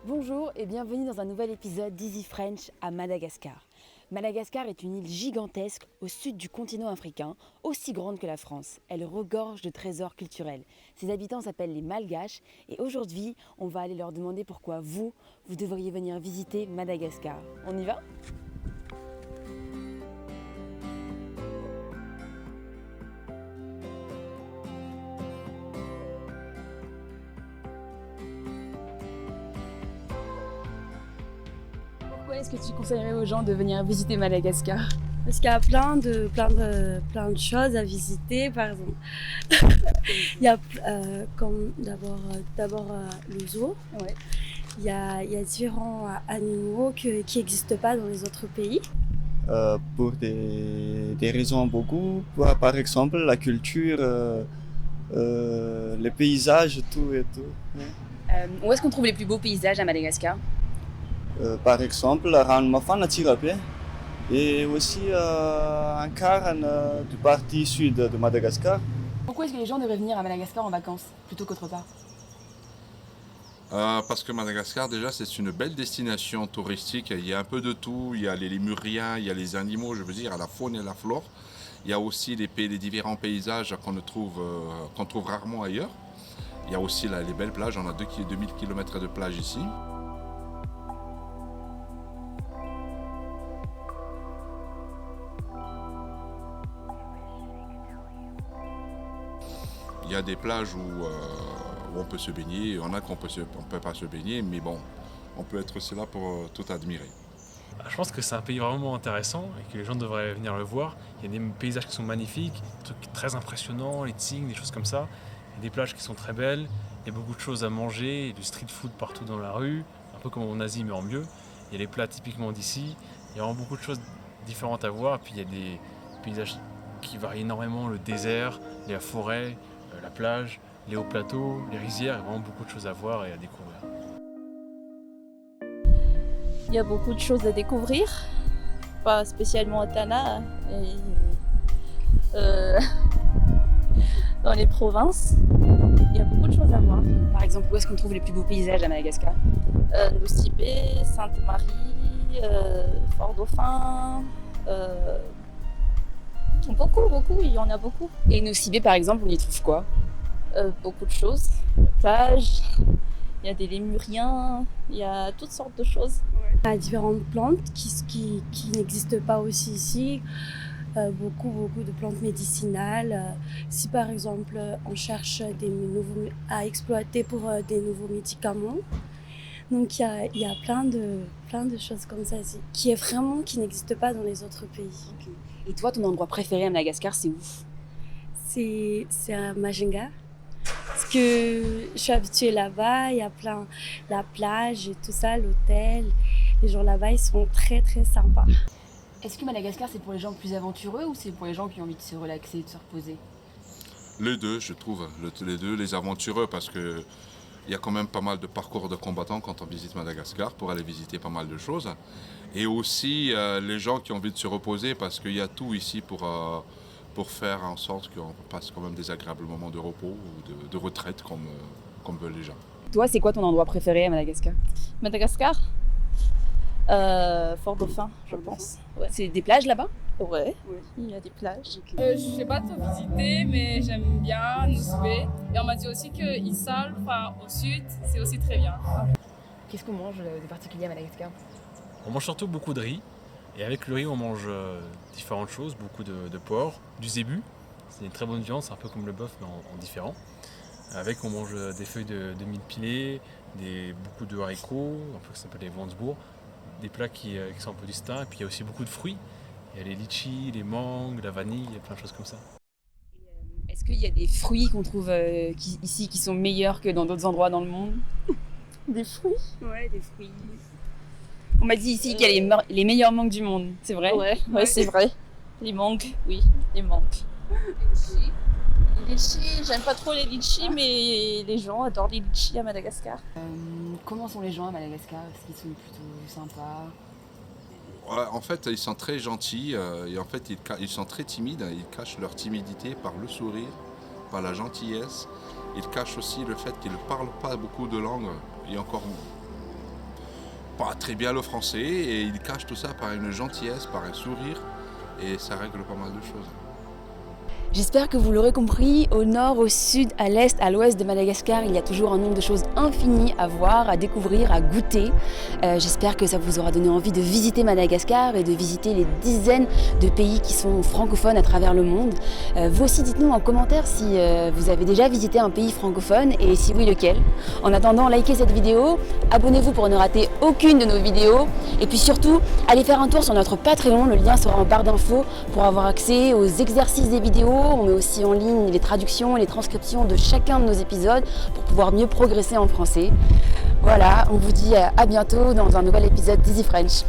Bonjour et bienvenue dans un nouvel épisode d'Easy French à Madagascar. Madagascar est une île gigantesque au sud du continent africain, aussi grande que la France. Elle regorge de trésors culturels. Ses habitants s'appellent les Malgaches et aujourd'hui, on va aller leur demander pourquoi vous devriez venir visiter Madagascar. On y va ? Pourquoi est-ce que tu conseillerais aux gens de venir visiter Madagascar ? Parce qu'il y a plein de choses à visiter, par exemple. Il y a comme d'abord le zoo. Ouais. Il y a différents animaux qui n'existent pas dans les autres pays. Pour des raisons beaucoup. Par exemple, la culture, les paysages, tout et tout. Où est-ce qu'on trouve les plus beaux paysages à Madagascar ? Par exemple, Ranmafana Tirapé et aussi un quart du partie sud de Madagascar. Pourquoi est-ce que les gens devraient venir à Madagascar en vacances plutôt qu'autre part ? Parce que Madagascar, déjà, c'est une belle destination touristique. Il y a un peu de tout. Il y a les lémuriens, il y a les animaux, je veux dire, la faune et la flore. Il y a aussi les différents paysages qu'on trouve rarement ailleurs. Il y a aussi les belles plages. On a 2000 km de plage ici. Il y a des plages où on peut se baigner, il y en a qu'on ne peut pas se baigner, mais bon, on peut être aussi là pour tout admirer. Je pense que c'est un pays vraiment intéressant et que les gens devraient venir le voir. Il y a des paysages qui sont magnifiques, des trucs très impressionnants, les tsignes, des choses comme ça. Il y a des plages qui sont très belles, il y a beaucoup de choses à manger, du street food partout dans la rue, un peu comme en Asie mais en mieux. Il y a les plats typiquement d'ici, il y a vraiment beaucoup de choses différentes à voir. Et puis il y a des paysages qui varient énormément, le désert, la forêt, la plage, les hauts plateaux, les rizières, il y a vraiment beaucoup de choses à voir et à découvrir. Il y a beaucoup de choses à découvrir, pas spécialement à Tana, dans les provinces. Il y a beaucoup de choses à voir. Par exemple, où est-ce qu'on trouve les plus beaux paysages à Madagascar ? Nosibé, Sainte-Marie, Fort-Dauphin. Beaucoup, il y en a beaucoup. Et Nosibé, par exemple, on y trouve quoi ? Beaucoup de choses. La plage, il y a des lémuriens, il y a toutes sortes de choses. Il y a différentes plantes qui n'existent pas aussi ici. Beaucoup de plantes médicinales. Si par exemple on cherche à exploiter pour des nouveaux médicaments. Donc il y a plein de choses comme ça ici, qui n'existent pas dans les autres pays. Okay. Et toi, ton endroit préféré à Madagascar, c'est où ? C'est à Majinga. Parce que je suis habituée là-bas, il y a la plage et tout ça, l'hôtel. Les gens là-bas, ils sont très très sympas. Est-ce que Madagascar, c'est pour les gens plus aventureux ou c'est pour les gens qui ont envie de se relaxer, de se reposer ? Les deux, je trouve. Les deux, les aventureux, parce que il y a quand même pas mal de parcours de combattants quand on visite Madagascar pour aller visiter pas mal de choses. Et aussi les gens qui ont envie de se reposer parce qu'il y a tout ici pour faire en sorte qu'on passe quand même des agréables moments de repos ou de retraite comme veulent les gens. Toi, c'est quoi ton endroit préféré à Madagascar ? Madagascar, Fort-Dauphin, je pense. Ouais. C'est des plages là-bas ? Ouais, il y a des plages. Je n'ai pas tout visité, mais j'aime bien Nosibé. Et on m'a dit aussi que Issal, au sud, c'est aussi très bien. Qu'est-ce qu'on mange de particulier à Madagascar ? On mange surtout beaucoup de riz. Et avec le riz, on mange différentes choses, beaucoup de porc, du zébu. C'est une très bonne viande, c'est un peu comme le bœuf, mais en différent. Avec, on mange des feuilles de mil pilées, beaucoup de haricots, un peu ça s'appelle les Wansbourg, des plats qui sont un peu distincts. Et puis il y a aussi beaucoup de fruits. Il y a les litchis, les mangues, la vanille, il y a plein de choses comme ça. Est-ce qu'il y a des fruits qu'on trouve ici qui sont meilleurs que dans d'autres endroits dans le monde ? Des fruits ? Ouais, des fruits. On m'a dit ici qu'il y a les meilleurs mangues du monde, c'est vrai ? Ouais, c'est vrai. Les mangues, oui, les mangues. Les litchis, j'aime pas trop les litchis, mais les gens adorent les litchis à Madagascar. Comment sont les gens à Madagascar ? Est-ce qu'ils sont plutôt sympas ? En fait, ils sont très gentils et en fait, ils sont très timides. Ils cachent leur timidité par le sourire, par la gentillesse. Ils cachent aussi le fait qu'ils ne parlent pas beaucoup de langues et encore pas très bien le français et ils cachent tout ça par une gentillesse, par un sourire et ça règle pas mal de choses. J'espère que vous l'aurez compris, au nord, au sud, à l'est, à l'ouest de Madagascar, il y a toujours un nombre de choses infinies à voir, à découvrir, à goûter. J'espère que ça vous aura donné envie de visiter Madagascar et de visiter les dizaines de pays qui sont francophones à travers le monde. Vous aussi, dites-nous en commentaire si vous avez déjà visité un pays francophone et si oui, lequel. En attendant, likez cette vidéo, abonnez-vous pour ne rater aucune de nos vidéos et puis surtout, allez faire un tour sur notre Patreon, le lien sera en barre d'infos pour avoir accès aux exercices des vidéos. On met aussi en ligne les traductions et les transcriptions de chacun de nos épisodes pour pouvoir mieux progresser en français. Voilà, on vous dit à bientôt dans un nouvel épisode d'Easy French.